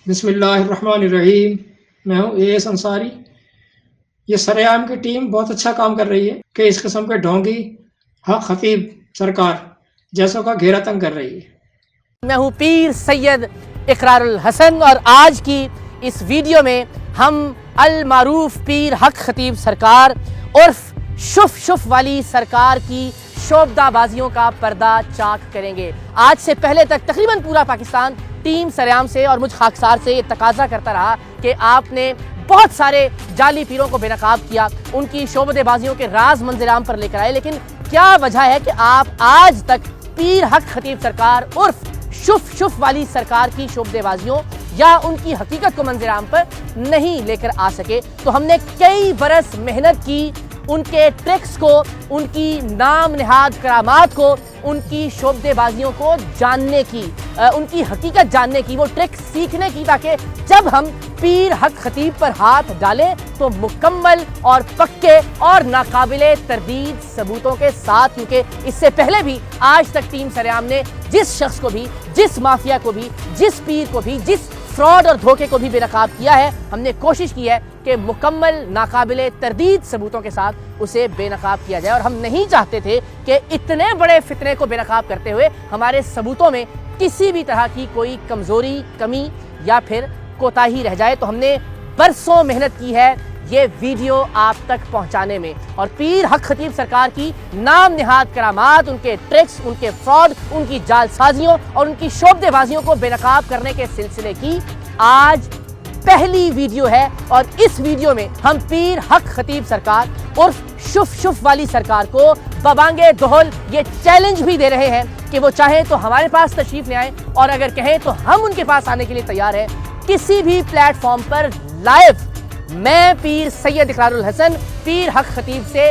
بسم اللہ الرحمن الرحیم. میں ہوں اے ایس انصاری. یہ سرعام کی ٹیم بہت اچھا کام کر رہی ہے کہ اس قسم کے ڈھونگی حق خطیب سرکار جیسوں کا گھیرا تنگ کر رہی ہے. میں ہوں پیر سید اقرار الحسن اور آج کی اس ویڈیو میں ہم المعروف پیر حق خطیب سرکار عرف شف شف والی سرکار کی شعبدہ بازیوں کا پردہ چاک کریں گے. آج سے پہلے تک تقریباً پورا پاکستان ٹیم سرعام سے اور مجھ خاکسار سے یہ تقاضا کرتا رہا کہ آپ نے بہت سارے جعلی پیروں کو بے نقاب کیا، ان کی شعبدہ بازیوں کے راز منظر عام پر لے کر آئے، لیکن کیا وجہ ہے کہ آپ آج تک پیر حق خطیب سرکار عرف شف شف والی سرکار کی شعبدہ بازیوں یا ان کی حقیقت کو منظر عام پر نہیں لے کر آ سکے؟ تو ہم نے کئی برس محنت کی ان کے ٹرکس کو، ان کی نام نہاد کرامات کو، ان کی شعبدہ بازیوں کو جاننے کی، ان کی حقیقت جاننے کی، وہ ٹرک سیکھنے کی، تاکہ جب ہم پیر حق خطیب پر ہاتھ ڈالیں تو مکمل اور پکے اور ناقابل تردید ثبوتوں کے ساتھ. کیونکہ اس سے پہلے بھی آج تک ٹیم سرعام نے جس شخص کو بھی، جس مافیا کو بھی، جس پیر کو بھی، جس فراڈ اور دھوکے کو بھی بے نقاب کیا ہے، ہم نے کوشش کی ہے کہ مکمل ناقابل تردید ثبوتوں کے ساتھ اسے بے نقاب کیا جائے. اور ہم نہیں چاہتے تھے کہ اتنے بڑے فتنے کو بے نقاب کرتے ہوئے ہمارے ثبوتوں میں کسی بھی طرح کی کوئی کمزوری، کمی یا پھر کوتاہی رہ جائے. تو ہم نے برسوں محنت کی ہے یہ ویڈیو آپ تک پہنچانے میں، اور پیر حق خطیب سرکار کی نام نہاد کرامات، ان کے ٹرکس، ان کے فراڈ، ان کی جال سازیوں اور ان کی شعبدہ بازیوں کو بے نقاب کرنے کے سلسلے کی آج پہلی ویڈیو ہے. اور اس ویڈیو میں ہم پیر حق خطیب سرکار عرف شف شف والی سرکار کو ببانگے دہل یہ چیلنج بھی دے رہے ہیں کہ وہ چاہیں تو ہمارے پاس تشریف لے آئیں، اور اگر کہیں تو ہم ان کے پاس آنے کے لیے تیار ہیں. کسی بھی پلیٹ فارم پر لائیو میں پیر سید اقرار الحسن پیر حق خطیب سے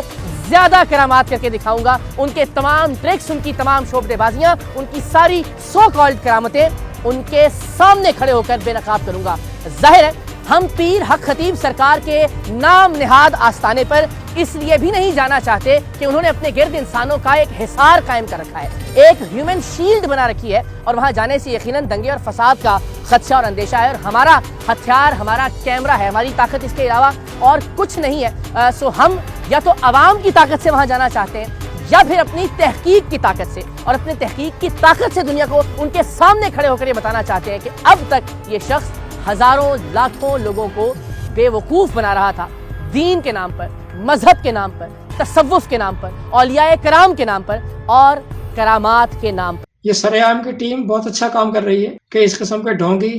زیادہ کرامات کر کے دکھاؤں گا. ان کے تمام ٹرکس، ان کی تمام شعبدہ بازیاں، ان کی ساری سو کالڈ کرامتیں ان کے سامنے کھڑے ہو کر بے نقاب کروں گا. ظاہر ہے ہم پیر حق خطیب سرکار کے نام نہاد آستانے پر اس لیے بھی نہیں جانا چاہتے کہ انہوں نے اپنے گرد انسانوں کا ایک حصار قائم کر رکھا ہے، ایک ہیومن شیلڈ بنا رکھی ہے، اور وہاں جانے سے یقیناً دنگے اور فساد کا خدشہ اور اندیشہ ہے. اور ہمارا ہتھیار، ہمارا کیمرہ ہے، ہماری طاقت اس کے علاوہ اور کچھ نہیں ہے. سو ہم یا تو عوام کی طاقت سے وہاں جانا چاہتے ہیں، یا پھر اپنی تحقیق کی طاقت سے، اور اپنی تحقیق کی طاقت سے دنیا کو ان کے سامنے کھڑے ہو کر یہ بتانا چاہتے ہیں کہ اب تک یہ شخص ہزاروں لاکھوں لوگوں کو بے وقوف بنا رہا تھا، دین کے نام پر، مذہب کے نام پر، تصوف کے نام پر، اولیاء کرام کے نام پر اور کرامات کے نام پر. یہ سرعام کی ٹیم بہت اچھا کام کر رہی ہے کہ اس قسم کے ڈھونگی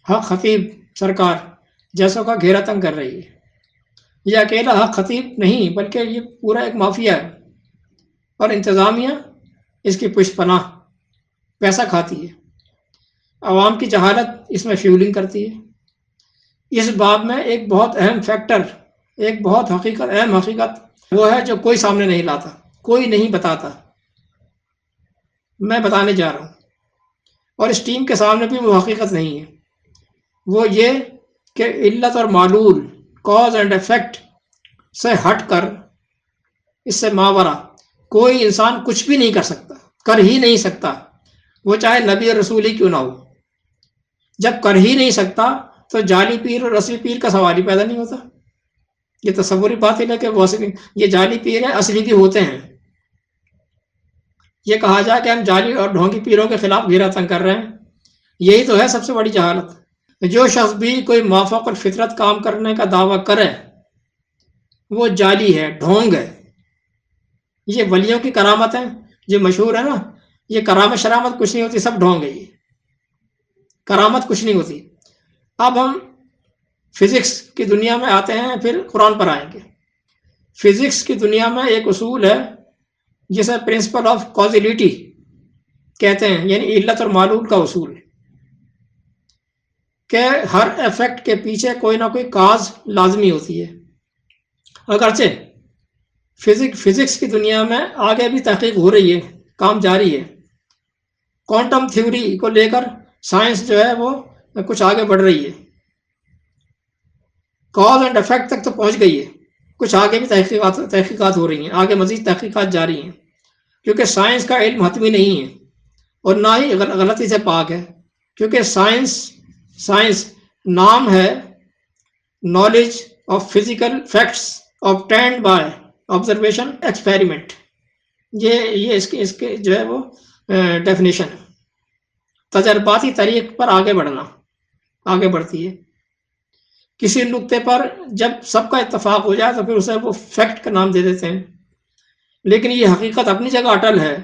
حق خطیب سرکار جیسوں کا گھیرا تنگ کر رہی ہے. یہ اکیلا حق خطیب نہیں بلکہ یہ پورا ایک مافیا ہے، اور انتظامیہ اس کی پشت پناہ پیسہ کھاتی ہے. عوام کی جہالت اس میں فیولنگ کرتی ہے. اس باب میں ایک بہت اہم فیکٹر، ایک بہت اہم حقیقت وہ ہے جو کوئی سامنے نہیں لاتا، کوئی نہیں بتاتا. میں بتانے جا رہا ہوں، اور اس ٹیم کے سامنے بھی وہ حقیقت نہیں ہے. وہ یہ کہ علت اور معلول، کاز اینڈ ایفیکٹ سے ہٹ کر، اس سے ماورا کوئی انسان کچھ بھی نہیں کر سکتا، کر ہی نہیں سکتا، وہ چاہے نبی اور رسول ہی کیوں نہ ہو. جب کر ہی نہیں سکتا تو جعلی پیر اور اصلی پیر کا سوال ہی پیدا نہیں ہوتا. یہ تصوری باطل ہے کہ وہ یہ جعلی پیر ہیں، اصلی بھی ہوتے ہیں. یہ کہا جائے کہ ہم جعلی اور ڈھونگی پیروں کے خلاف گھیرا تنگ کر رہے ہیں، یہی تو ہے سب سے بڑی جہالت. جو شخص بھی کوئی موافق الفطرت کام کرنے کا دعویٰ کرے وہ جعلی ہے، ڈھونگ ہے. یہ ولیوں کی کرامت ہیں جو مشہور ہے نا، یہ کرامت شرامت کچھ نہیں ہوتی، سب ڈھونگ ہے. یہ کرامت کچھ نہیں ہوتی. اب ہم فزکس کی دنیا میں آتے ہیں، پھر قرآن پر آئیں گے. فزکس کی دنیا میں ایک اصول ہے جسے پرنسپل آف کازیلیٹی کہتے ہیں، یعنی علت اور معلول کا اصول، کہ ہر ایفیکٹ کے پیچھے کوئی نہ کوئی کاز لازمی ہوتی ہے. اگرچہ فزکس کی دنیا میں آگے بھی تحقیق ہو رہی ہے، کام جاری ہے. کوانٹم تھیوری کو لے کر سائنس جو ہے وہ کچھ آگے بڑھ رہی ہے، کاز اینڈ ایفیکٹ تک تو پہنچ گئی ہے. کچھ آگے بھی تحقیقات ہو رہی ہیں، آگے مزید تحقیقات جاری ہیں، کیونکہ سائنس کا علم حتمی نہیں ہے اور نہ ہی غلطی سے پاک ہے. کیونکہ سائنس سائنس نام ہے knowledge of physical facts obtained by observation experiment. یہ اس کے جو ہے وہ ڈیفینیشن ہے. تجرباتی طریق پر آگے بڑھتی ہے. کسی نقطے پر جب سب کا اتفاق ہو جائے تو پھر اسے وہ فیکٹ کا نام دے دیتے ہیں. لیکن یہ حقیقت اپنی جگہ اٹل ہے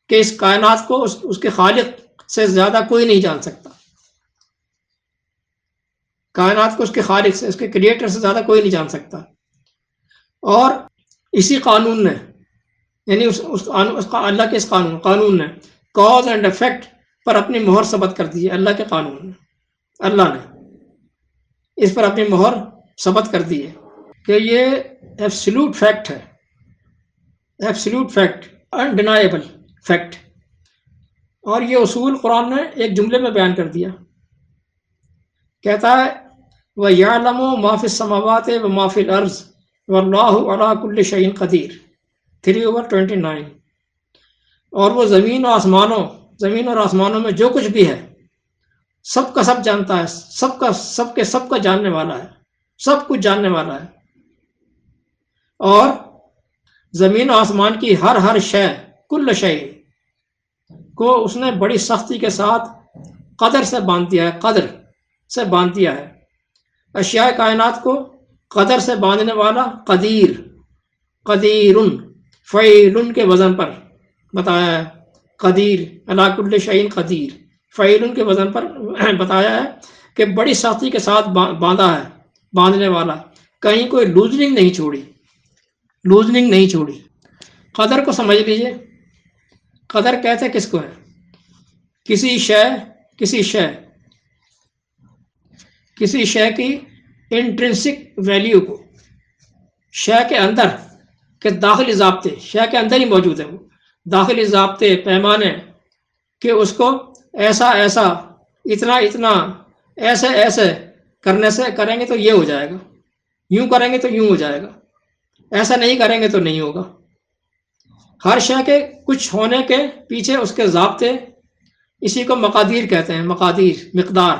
کہ اس کائنات کو اس کے خالق سے زیادہ کوئی نہیں جان سکتا. کائنات کو اس کے خالق سے، اس کے کریٹر سے زیادہ کوئی نہیں جان سکتا. اور اسی قانون نے، یعنی اللہ کے اس قانون نے کاز اینڈ افیکٹ پر اپنی مہر ثبت کر دی ہے. اللہ کے قانون نے، اللہ نے اس پر اپنی مہر ثبت کر دی ہے کہ یہ ایبسلیوٹ فیکٹ ہے، ایبسلیوٹ فیکٹ، انڈینائبل فیکٹ. اور یہ اصول قرآن نے ایک جملے میں بیان کر دیا. کہتا ہے وَيَعْلَمُ مَا فِي السَّمَاوَاتِ وَمَا فِي الْأَرْضِ وَاللَّهُ عَلَىٰ كُلِّ شَيْءٍ قَدِيرٌ 3/29. اور وہ زمین اور آسمانوں میں جو کچھ بھی ہے سب کا سب جانتا ہے، سب کا جاننے والا ہے، سب کچھ جاننے والا ہے. اور زمین و آسمان کی ہر شے، کل شے کو اس نے بڑی سختی کے ساتھ قدر سے باندھ دیا ہے، قدر سے باندھ دیا ہے. اشیاء کائنات کو قدر سے باندھنے والا قدیرن فعیلن کے وزن پر بتایا ہے. قدیر علی کل شیء قدیر، فعیلن کے وزن پر بتایا ہے کہ بڑی سختی کے ساتھ باندھا ہے، باندھنے والا. کہیں کوئی لوزنگ نہیں چھوڑی. قدر کو سمجھ لیجئے. قدر کہتے کس کو ہے؟ کسی شے کی انٹرنسک ویلیو کو، شے کے اندر کے داخلی ضابطے، شے کے اندر ہی موجود ہے وہ داخلی ضابطے، پیمانے، کہ اس کو ایسا اتنا ایسے کریں گے تو یہ ہو جائے گا، یوں کریں گے تو یوں ہو جائے گا، ایسا نہیں کریں گے تو نہیں ہوگا. ہر شے کے کچھ ہونے کے پیچھے اس کے ضابطے، اسی کو مقادیر کہتے ہیں. مقدار.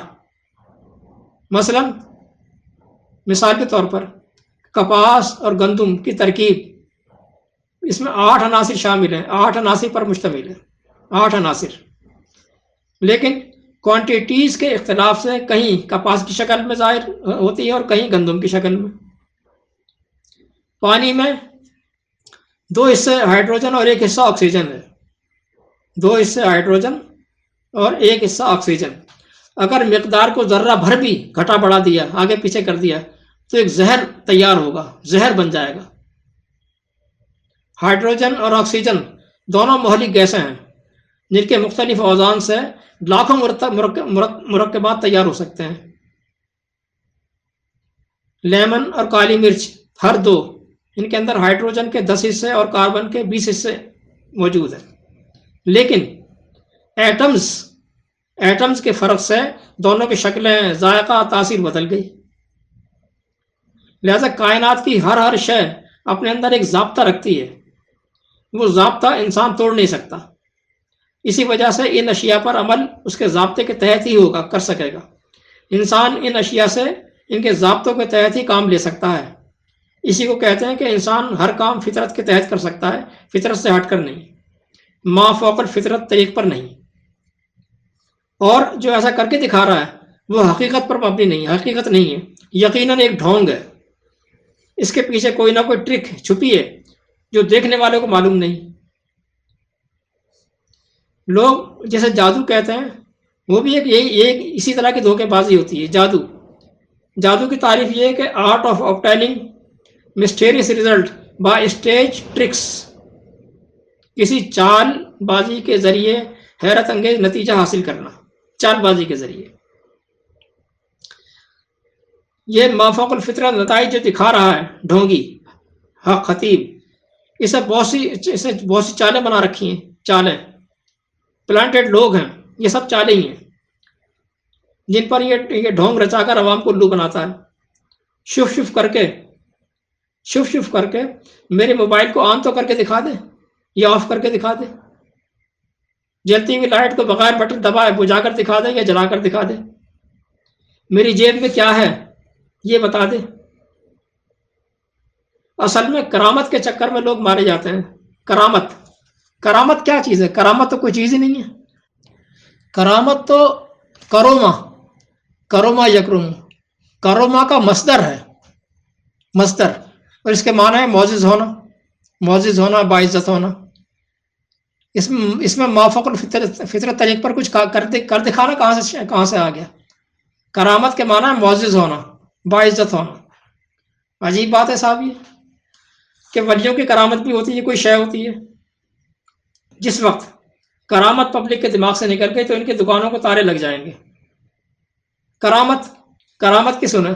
مثال کے طور پر کپاس اور گندم کی ترکیب، اس میں 8 عناصر شامل ہیں، 8 عناصر پر مشتمل ہے، 8 عناصر. لیکن کوانٹیٹیز کے اختلاف سے کہیں کپاس کی شکل میں ظاہر ہوتی ہے اور کہیں گندم کی شکل میں. پانی میں 2 حصے ہائیڈروجن اور 1 حصہ آکسیجن ہے. 2 حصے ہائیڈروجن اور 1 حصہ آکسیجن. اگر مقدار کو ذرہ بھر بھی گھٹا بڑھا دیا، آگے پیچھے کر دیا، تو ایک زہر تیار ہوگا، زہر بن جائے گا. ہائیڈروجن اور آکسیجن دونوں مہلک گیسیں ہیں جن کے مختلف اوزان سے لاکھوں مرکبات تیار ہو سکتے ہیں. لیمن اور کالی مرچ ہر 2، ان کے اندر ہائیڈروجن کے 10 حصے اور کاربن کے 20 حصے موجود ہیں. لیکن ایٹمز کے فرق سے دونوں کی شکلیں، ذائقہ، تاثیر بدل گئی. لہذا کائنات کی ہر شے اپنے اندر ایک ضابطہ رکھتی ہے. وہ ضابطہ انسان توڑ نہیں سکتا. اسی وجہ سے ان اشیاء پر عمل اس کے ضابطے کے تحت ہی کر سکے گا. انسان ان اشیاء سے، ان کے ضابطوں کے تحت ہی کام لے سکتا ہے. اسی کو کہتے ہیں کہ انسان ہر کام فطرت کے تحت کر سکتا ہے، فطرت سے ہٹ کر نہیں، ما فوق الفطرت طریق پر نہیں. اور جو ایسا کر کے دکھا رہا ہے وہ حقیقت پر مبنی نہیں، حقیقت نہیں ہے، یقیناً ایک ڈھونگ ہے. اس کے پیچھے کوئی نہ کوئی ٹرک چھپی ہے جو دیکھنے والے کو معلوم نہیں. لوگ جیسے جادو کہتے ہیں، وہ بھی ایک اسی طرح کی دھوکے بازی ہوتی ہے. جادو کی تعریف یہ ہے کہ art of obtaining mysterious result by stage tricks، کسی چال بازی کے ذریعے حیرت انگیز نتیجہ حاصل کرنا، چال بازی کے ذریعے. یہ مافوق الفطرت نتائج جو دکھا رہا ہے ڈھونگی حق خطیب، اسے بہت سی چالیں بنا رکھی ہیں. چالیں پلانٹڈ لوگ ہیں، یہ سب چالیں ہی ہیں جن پر یہ ڈھونگ رچا کر عوام کو الو بناتا ہے. شف کر کے میرے موبائل کو آن تو کر کے دکھا دے یا آف کر کے دکھا دے، جلتی ہوئی لائٹ کو بغیر بٹن دبائے بجھا کر دکھا دے یا جلا کر دکھا دے. میری جیب میں کیا ہے یہ بتا دے۔ اصل میں کرامت کے چکر میں لوگ مارے جاتے ہیں۔ کرامت کیا چیز ہے؟ کرامت تو کوئی چیز ہی نہیں ہے۔ کرامت تو کروما یکرم، کروما کا مصدر ہے، مصدر، اور اس کے معنی ہے معزز ہونا، باعزت ہونا۔ اس میں موافق الفطرت طریق پر کچھ کر دکھانا کہاں سے آ گیا؟ کرامت کے معنی ہے معزز ہونا، باعزت ہونا۔ عجیب بات ہے صاحب یہ کہ ولیوں کی کرامت بھی ہوتی ہے، کوئی شے ہوتی ہے۔ جس وقت کرامت پبلک کے دماغ سے نکل گئی تو ان کی دکانوں کو تالے لگ جائیں گے۔ کرامت کی سنیں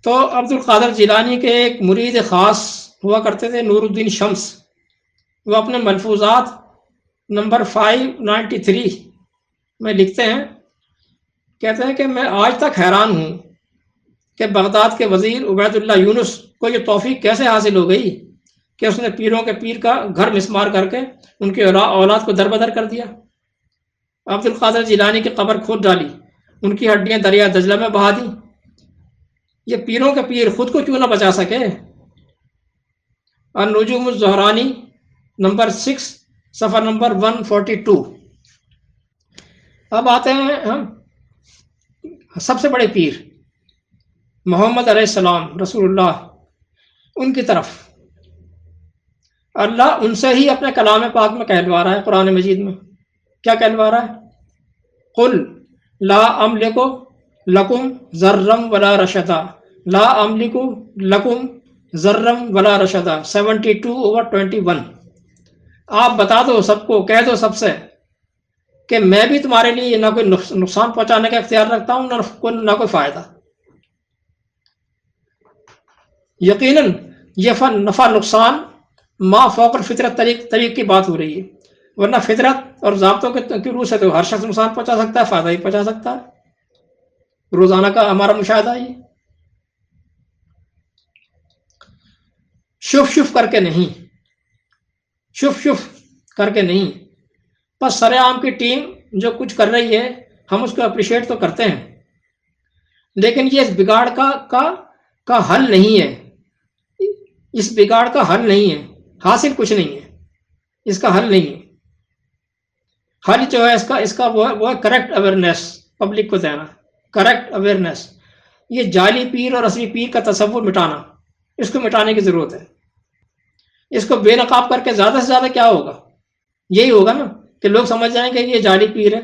تو عبد القادر جیلانی کے ایک مرید خاص ہوا کرتے تھے، نور الدین شمس۔ وہ اپنے ملفوظات نمبر 593 میں لکھتے ہیں، کہتے ہیں کہ میں آج تک حیران ہوں کہ بغداد کے وزیر عبید اللہ یونس کو یہ توفیق کیسے حاصل ہو گئی کہ اس نے پیروں کے پیر کا گھر مسمار کر کے ان کی اولاد کو دربدر کر دیا۔ عبد القادر جیلانی کی قبر کھود ڈالی، ان کی ہڈیاں دریا دجلہ میں بہا دیں۔ یہ پیروں کے پیر خود کو کیوں نہ بچا سکے؟ النجوم الزہرانی نمبر 6 صفحہ نمبر 142۔ اب آتے ہیں ہم سب سے بڑے پیر محمد علیہ السلام رسول اللہ، ان کی طرف۔ اللہ ان سے ہی اپنے کلام پاک میں کہلوا رہا ہے، قرآن مجید میں کیا کہلوا رہا ہے؟ قل لا املک لکم ذرا ولا رشدا، لا املک لکم ذرا ولا رشدا، 72/21۔ آپ بتا دو سب کو، کہہ دو سب سے کہ میں بھی تمہارے لیے نہ کوئی نقصان پہنچانے کا اختیار رکھتا ہوں، نہ کوئی فائدہ۔ یقیناً یہ نفع نقصان ما فوق الفطرت طریق کی بات ہو رہی ہے، ورنہ فطرت اور ضابطوں کی روح سے تو ہر شخص نقصان پہنچا سکتا ہے، فائدہ ہی پہنچا سکتا ہے۔ روزانہ کا ہمارا مشاہدہ یہ شف کر کے نہیں، بس سر عام کی ٹیم جو کچھ کر رہی ہے ہم اس کو اپریشیٹ تو کرتے ہیں، لیکن یہ اس بگاڑ کا حل نہیں ہے، اس بگاڑ کا حل نہیں ہے، حاصل کچھ نہیں ہے، اس کا حل نہیں ہے۔ حل جو ہے اس کا وہ ہے کریکٹ اویئرنیس، پبلک کو دینا کریکٹ اویئرنیس۔ یہ جعلی پیر اور اصلی پیر کا تصور مٹانا، اس کو مٹانے کی ضرورت ہے۔ اس کو بے نقاب کر کے زیادہ سے زیادہ کیا ہوگا؟ یہی ہوگا نا کہ لوگ سمجھ جائیں گے کہ یہ جعلی پیر ہے،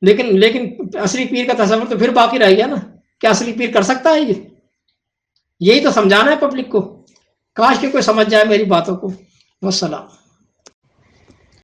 لیکن اصلی پیر کا تصور تو پھر باقی رہ گیا نا، کیا اصلی پیر کر سکتا ہے یہ؟ یہی تو سمجھانا ہے پبلک کو۔ کاش کہ کوئی سمجھ جائے میری باتوں کو۔ والسلام۔